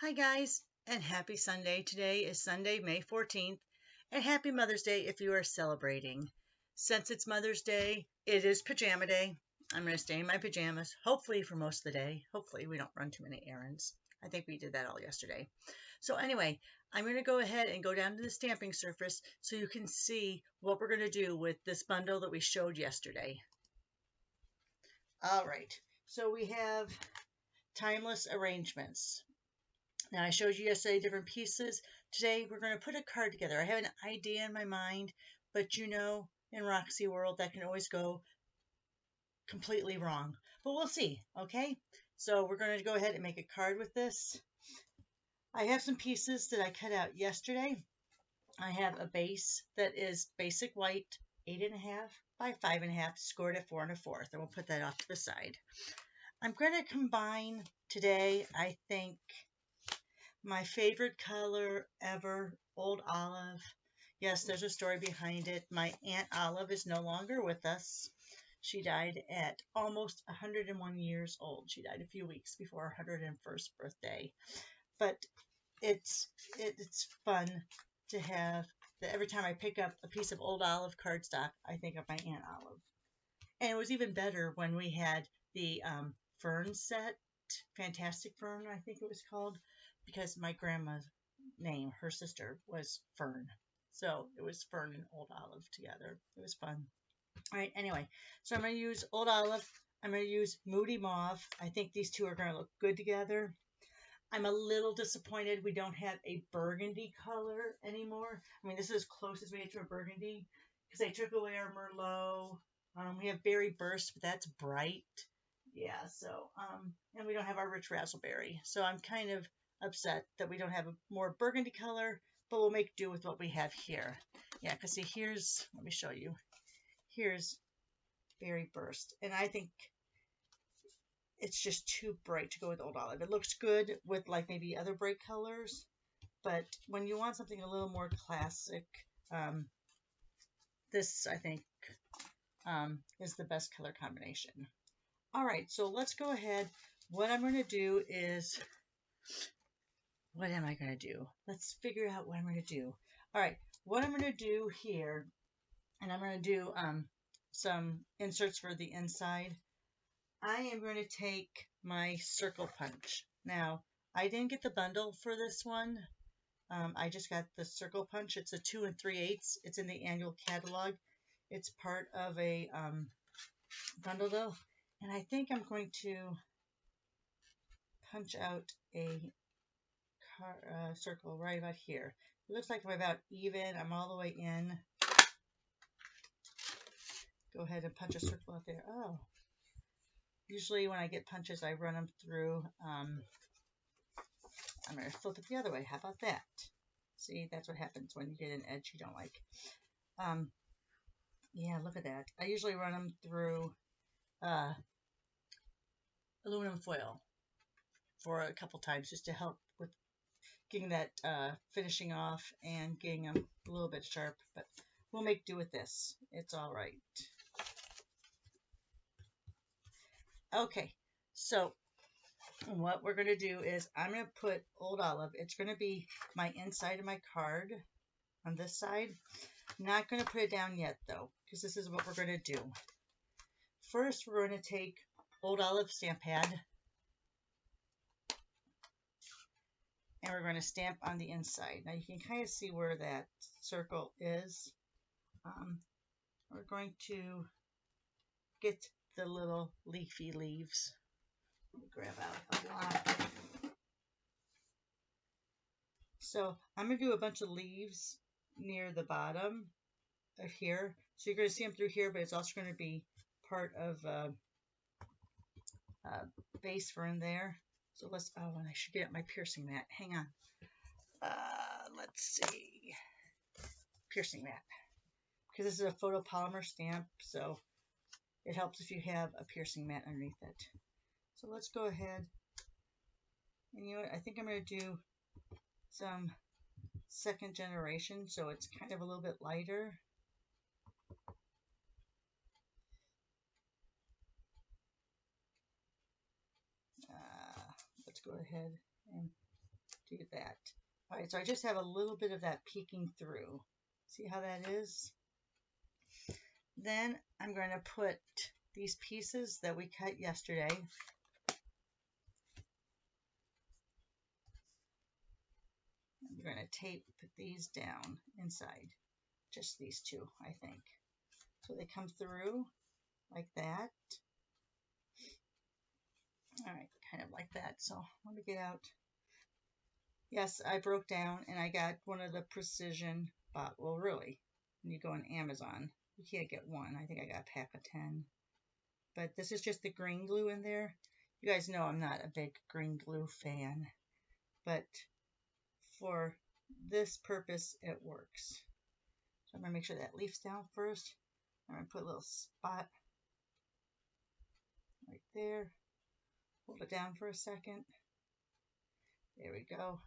Hi guys, and happy Sunday. Today is Sunday, May 14th, and happy Mother's Day if you are celebrating. Since it's Mother's Day, it is pajama day. I'm going to stay in my pajamas, hopefully for most of the day. Hopefully we don't run too many errands. I think we did that all yesterday. So anyway, I'm going to go ahead and go down to the stamping surface so you can see what we're going to do with this bundle that we showed yesterday. All right, so we have timeless arrangements. Now, I showed you yesterday different pieces. Today, we're going to put a card together. I have an idea in my mind, but you know, in Roxy world, that can always go completely wrong. But we'll see, okay? So we're going to go ahead and make a card with this. I have some pieces that I cut out yesterday. I have a base that is basic white, 8.5 by 5.5, scored at 4 1/4, and we'll put that off to the side. I'm going to combine today, I think, my favorite color ever, Old Olive. Yes, there's a story behind it. My Aunt Olive is no longer with us. She died at almost 101 years old. She died a few weeks before her 101st birthday. But it's fun to have that every time I pick up a piece of Old Olive cardstock, I think of my Aunt Olive. And it was even better when we had the fern set, Fantastic Fern, I think it was called, because my grandma's name, her sister, was Fern. So it was Fern and Old Olive together. It was fun. All right, anyway, so I'm going to use Old Olive. I'm going to use Moody Mauve. I think these two are going to look good together. I'm a little disappointed we don't have a burgundy color anymore. I mean, this is as close as we get to a burgundy because they took away our Merlot. We have Berry Burst, but that's bright. Yeah, so, and we don't have our Rich Razzleberry. So I'm kind of upset that we don't have a more burgundy color, but we'll make do with what we have here. Yeah, because see, here's, let me show you. Here's Berry Burst, and I think it's just too bright to go with Old Olive. It looks good with like maybe other bright colors, but when you want something a little more classic, this I think is the best color combination. All right, so let's go ahead. What I'm going to do is, what am I going to do? Let's figure out what I'm going to do. All right, what I'm going to do here, and I'm going to do some inserts for the inside. I am going to take my circle punch. Now, I didn't get the bundle for this one. I just got the circle punch. It's a 2 3/8. It's in the annual catalog. It's part of a bundle though. And I think I'm going to punch out a circle right about here. It looks like I'm about even. I'm all the way in. Go ahead and punch a circle out there. Oh. Usually when I get punches, I run them through. I'm going to flip it the other way. How about that? See, that's what happens when you get an edge you don't like. Yeah, look at that. I usually run them through aluminum foil for a couple times just to help with getting that finishing off and getting them a little bit sharp. But we'll make do with this. It's all right. Okay, so what we're going to do is I'm going to put Old Olive. It's going to be my inside of my card on this side. I'm not going to put it down yet, though, because this is what we're going to do. First, we're going to take Old Olive stamp pad, and we're going to stamp on the inside. Now, you can kind of see where that circle is. We're going to get the little leafy leaves. Let me grab out a lot. So I'm going to do a bunch of leaves near the bottom of here. So you're going to see them through here, but it's also going to be part of base fern there. So let's, oh, and I should get my piercing mat. Hang on. Let's see. Piercing mat. Because this is a photopolymer stamp, so it helps if you have a piercing mat underneath it. So let's go ahead. And you know what? I think I'm going to do some second generation, so it's kind of a little bit lighter. Let's go ahead and do that. All right, so I just have a little bit of that peeking through. See how that is? Then I'm going to put these pieces that we cut yesterday. I'm going to tape these down inside. Just these two, I think. So they come through like that. All right, kind of like that. So let me get out. Yes, I broke down and I got one of the precision, well, really, when you go on Amazon, you can't get one. I think I got a pack of 10. But this is just the green glue in there. You guys know I'm not a big green glue fan, but for this purpose, it works. So I'm going to make sure that leaf's down first. I'm going to put a little spot right there. Hold it down for a second. There we go.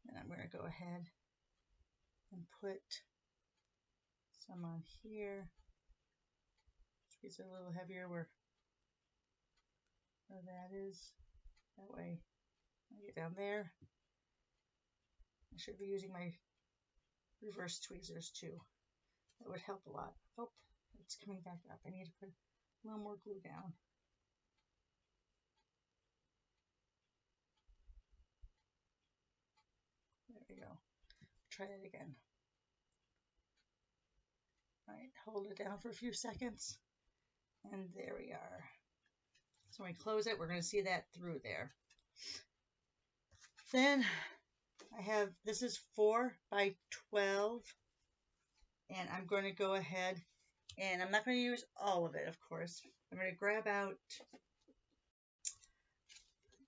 And I'm going to go ahead and put some on here. Squeeze it a little heavier where that is. That way I get down there. I should be using my reverse tweezers too. That would help a lot. Oh, it's coming back up. I need to put a little more glue down. There we go. Try that again. All right, hold it down for a few seconds. And there we are. So when we close it, we're going to see that through there. Then I have, this is 4 by 12. And I'm going to go ahead, and I'm not going to use all of it, of course. I'm going to grab out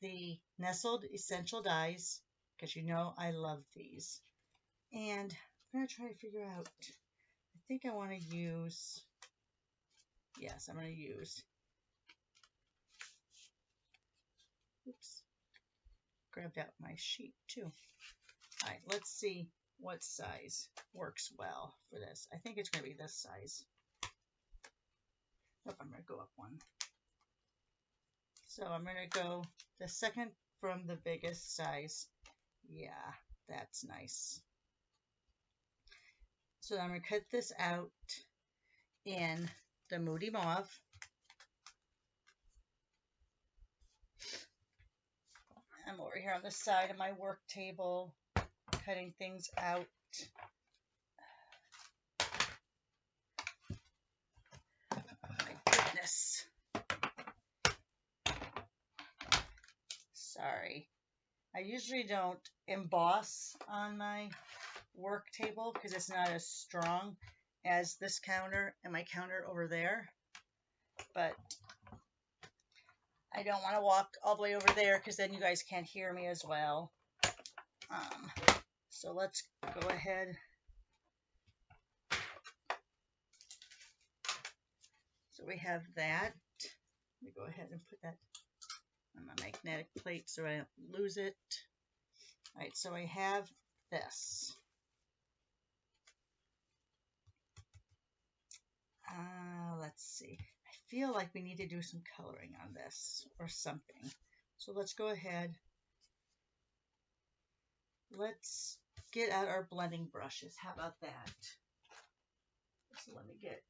the Nestled Essential Dyes, because you know I love these. And I'm going to try to figure out, I think I want to use, yes, I'm going to use, oops, grabbed out my sheet too. All right, let's see what size works well for this. I think it's going to be this size. Oh, I'm going to go up one. So I'm going to go the second from the biggest size. Yeah, that's nice. So I'm going to cut this out in the Moody Mauve. I'm over here on the side of my work table, cutting things out. My goodness. Sorry. I usually don't emboss on my work table because it's not as strong as this counter and my counter over there. But I don't want to walk all the way over there because then you guys can't hear me as well. So let's go ahead. So we have that. Let me go ahead and put that on my magnetic plate so I don't lose it. All right, so I have this. Let's see. I feel like we need to do some coloring on this or something. So let's go ahead. Let's get out our blending brushes. How about that? So let me get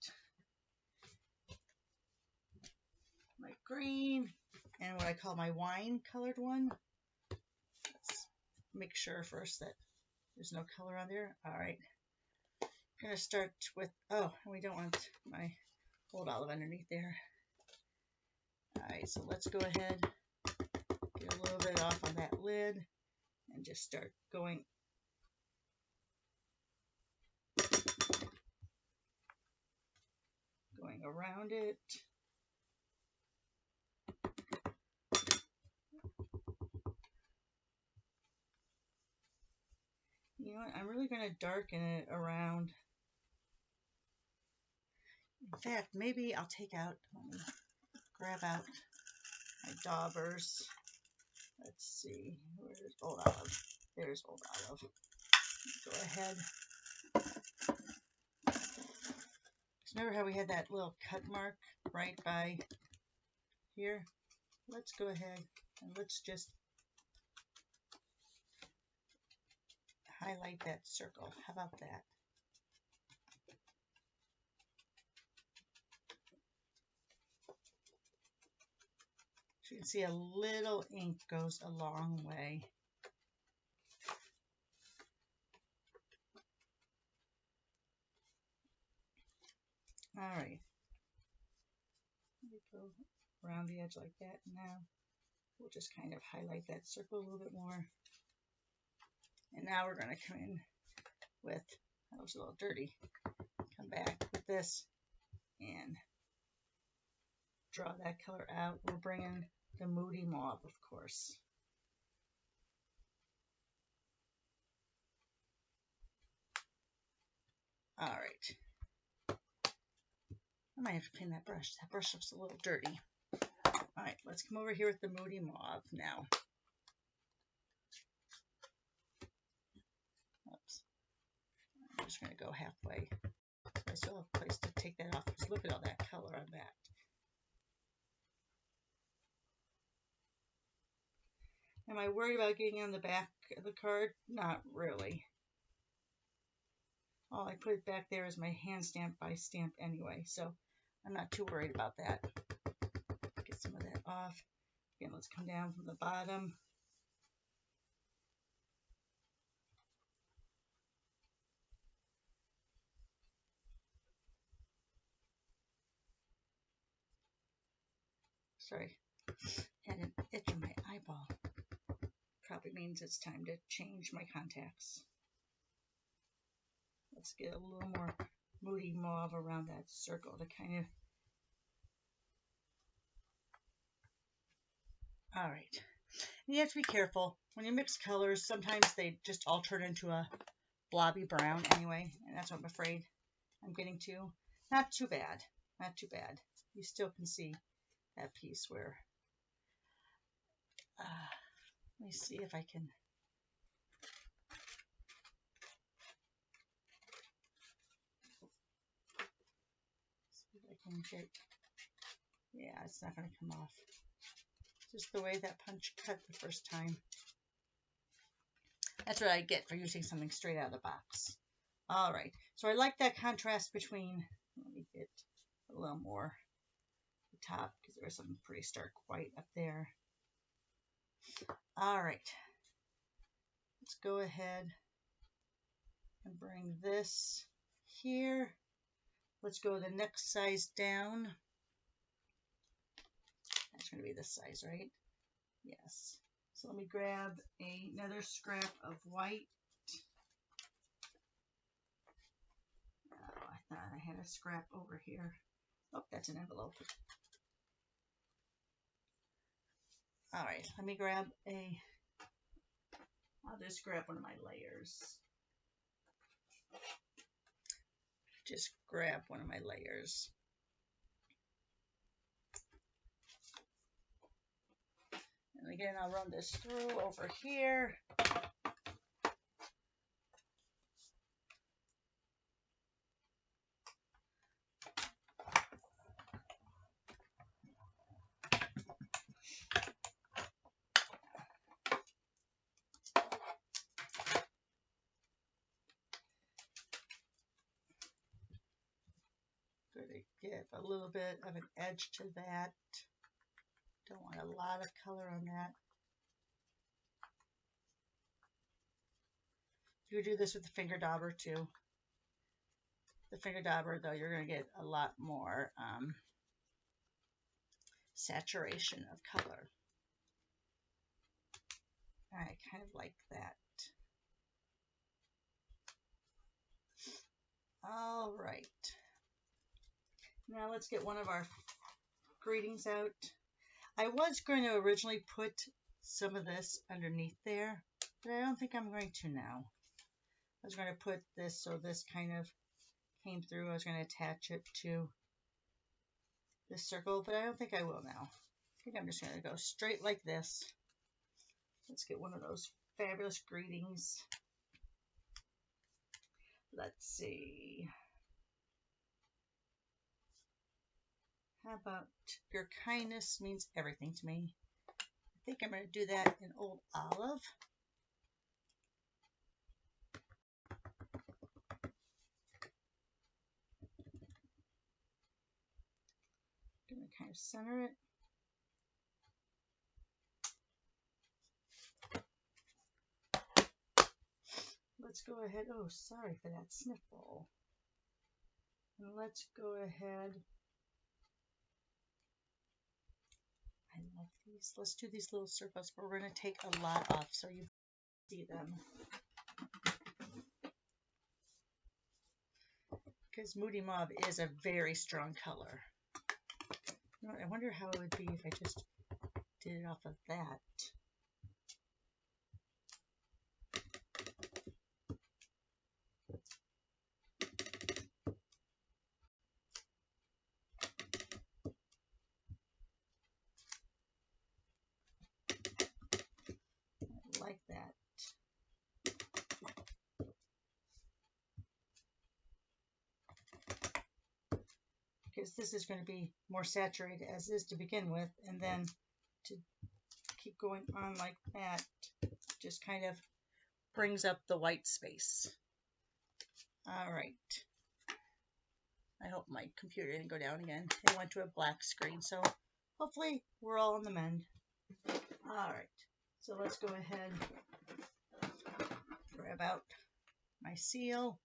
my green and what I call my wine colored one. Let's make sure first that there's no color on there. All right. I'm going to start with, oh, we don't want my old olive underneath there. All right, so let's go ahead, get a little bit off on that lid and just start going around it. You know what, I'm really going to darken it around. In fact, maybe I'll take out, let me grab out my daubers. Let's see, where's Old Olive? There's Old Olive. Go ahead. Remember how we had that little cut mark right by here? Let's go ahead and let's just highlight that circle. How about that? So you can see a little ink goes a long way. All right. Let me go around the edge like that. Now we'll just kind of highlight that circle a little bit more. And now we're going to come in with, that was a little dirty, come back with this and draw that color out. We'll bring in the Moody Mauve, of course. All right. I might have to clean that brush. That brush looks a little dirty. All right, let's come over here with the Moody Mauve now. Oops. I'm just going to go halfway. So I still have a place to take that off, because look at all that color on that. Am I worried about getting on the back of the card? Not really. All I put back there is my hand stamp by stamp anyway, so I'm not too worried about that. Get some of that off. Again, let's come down from the bottom. Sorry, had an itch on my eyeball. Probably means it's time to change my contacts. Let's get a little more Moody Mauve around that circle to kind of... All right. And you have to be careful. When you mix colors, sometimes they just all turn into a blobby brown anyway, and that's what I'm afraid I'm getting to. Not too bad. Not too bad. You still can see that piece where... let me see if I can... see if I can get... Yeah, it's not going to come off. Just the way that punch cut the first time. That's what I get for using something straight out of the box. All right, so I like that contrast between, let me get a little more the top, because there's some pretty stark white up there. All right, let's go ahead and bring this here. Let's go the next size down. That's going to be this size, right? Yes. So let me grab another scrap of white. Oh, I thought I had a scrap over here. Oh, that's an envelope. All right, let me grab I'll just grab one of my layers. Just grab one of my layers. And again, I'll run this through over here. Going to give a little bit of an edge to that. Don't want a lot of color on that. You do this with the finger dauber too. The finger dauber, though, you're going to get a lot more saturation of color. I kind of like that. All right. Now let's get one of our greetings out. I was going to originally put some of this underneath there, but I don't think I'm going to now. I was going to put this so this kind of came through. I was going to attach it to this circle, but I don't think I will now. I think I'm just going to go straight like this. Let's get one of those fabulous greetings. Let's see. How about your kindness means everything to me? I think I'm going to do that in Old Olive. kind of center it. Let's go ahead. Oh, sorry for that sniffle. And let's go ahead. I love these. Let's do these little circles, but we're going to take a lot off so you see them. Because Moody Mauve is a very strong color. You know, I wonder how it would be if I just did it off of that. Like that. Because this is going to be more saturated as is to begin with, and then to keep going on like that just kind of brings up the white space. All right. I hope my computer didn't go down again. It went to a black screen, so hopefully we're all on the mend. All right. So let's go ahead, grab out my seal.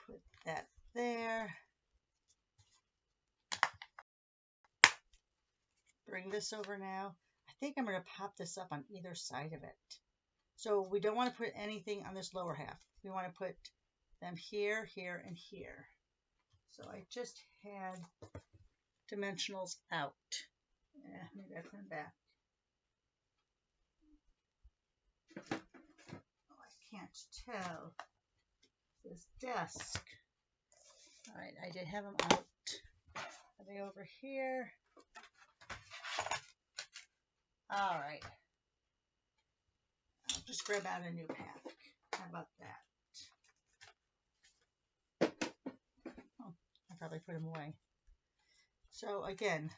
Put that there. Bring this over now. I think I'm going to pop this up on either side of it. So we don't want to put anything on this lower half. We want to put them here, here, and here. So I just had dimensionals out. Yeah, maybe I put them back. Oh, I can't tell. This desk. All right, I did have them out. Are they over here? All right. I'll just grab out a new pack. How about that? Oh, I probably put them away. So again,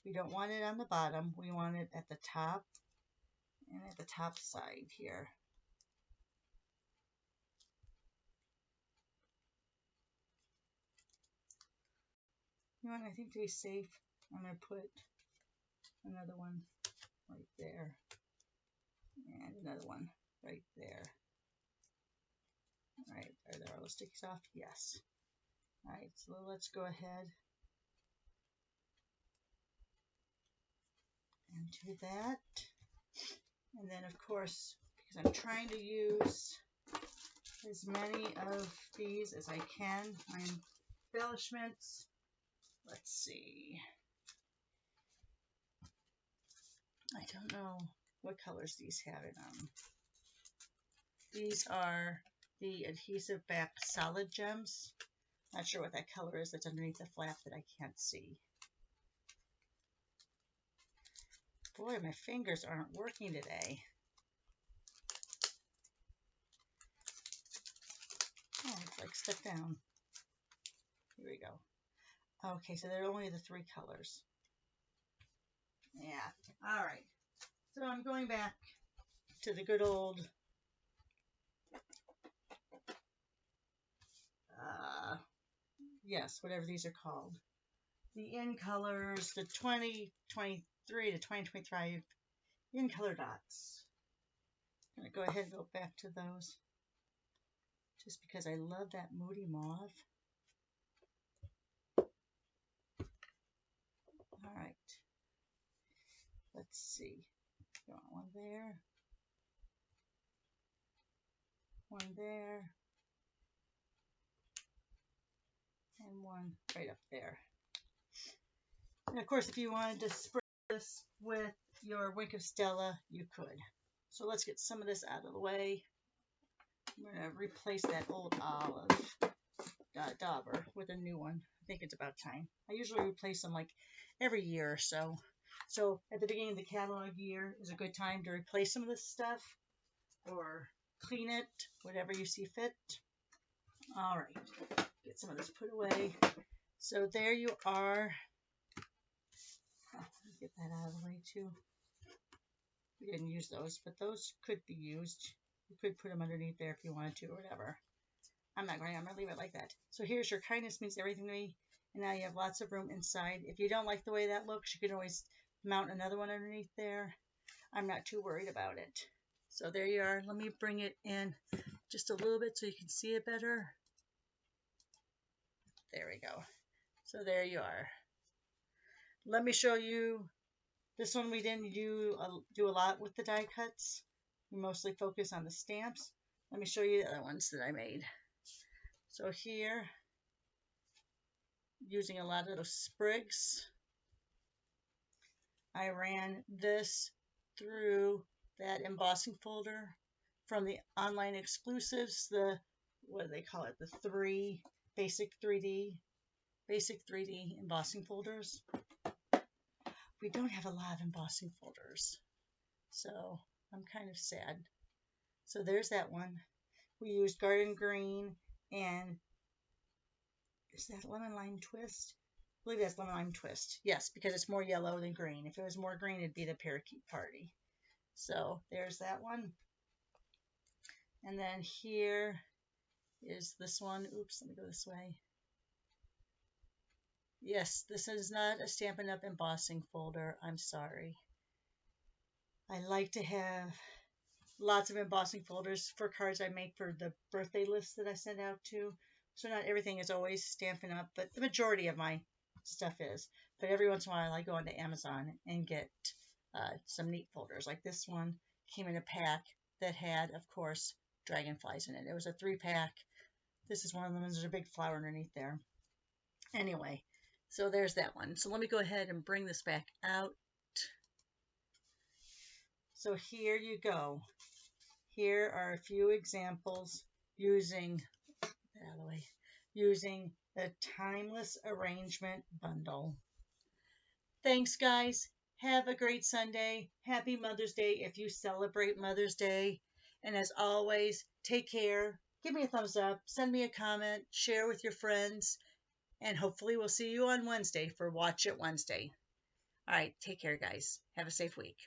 we don't want it on the bottom. We want it at the top and at the top side here. You know what, I think to be safe, I'm going to put another one right there and another one right there. All right, are there all the stickies off? Yes. All right, so let's go ahead and do that. And then of course, because I'm trying to use as many of these as I can, my embellishments. Let's see. I don't know what colors these have in them. These are the adhesive back solid gems. Not sure what that color is that's underneath the flap that I can't see. Boy, my fingers aren't working today. Oh, it's like stuck down. Here we go. Okay, so they're only the 3 colors. Yeah, all right. So I'm going back to the good old yes, whatever these are called. The in colors, the 2023 to 2025 in color dots. I'm going to go ahead and go back to those just because I love that Moody Mauve. All right. Let's see. Got one there. One there. And one right up there. And of course, if you wanted to spray this with your Wink of Stella, you could. So let's get some of this out of the way. I'm going to replace that old olive dauber with a new one. I think it's about time. I usually replace them like every year or so. So at the beginning of the catalog year is a good time to replace some of this stuff or clean it, whatever you see fit. All right, get some of this put away. So there you are. Get that out of the way too. We didn't use those, but those could be used. You could put them underneath there if you wanted to or whatever. I'm not going to leave it like that. So here's your kindness means everything to me. And now you have lots of room inside. If you don't like the way that looks, you can always mount another one underneath there. I'm not too worried about it. So there you are. Let me bring it in just a little bit so you can see it better. There we go. So there you are. Let me show you. This one we didn't do a lot with the die cuts. We mostly focus on the stamps. Let me show you the other ones that I made. So here, using a lot of those sprigs, I ran this through that embossing folder from the online exclusives, the, what do they call it, the basic 3D embossing folders. We don't have a lot of embossing folders, so I'm kind of sad. So there's that one. We used Garden Green and, is that Lemon Lime Twist? I believe that's Lemon Lime Twist. Yes, because it's more yellow than green. If it was more green, it'd be the Parakeet Party. So there's that one. And then here is this one. Oops, let me go this way. Yes, this is not a Stampin' Up! Embossing folder. I'm sorry. I like to have lots of embossing folders for cards I make for the birthday list that I send out to. So not everything is always Stampin' Up!, but the majority of my stuff is. But every once in a while I go onto Amazon and get some neat folders. Like this one came in a pack that had, of course, dragonflies in it. It was a 3-pack. This is one of them. There's a big flower underneath there. Anyway, so there's that one. So let me go ahead and bring this back out. So here you go. Here are a few examples using the Timeless Arrangement Bundle. Thanks, guys. Have a great Sunday. Happy Mother's Day if you celebrate Mother's Day. And as always, take care. Give me a thumbs up. Send me a comment. Share with your friends. And hopefully we'll see you on Wednesday for Watch It Wednesday. All right, take care, guys. Have a safe week.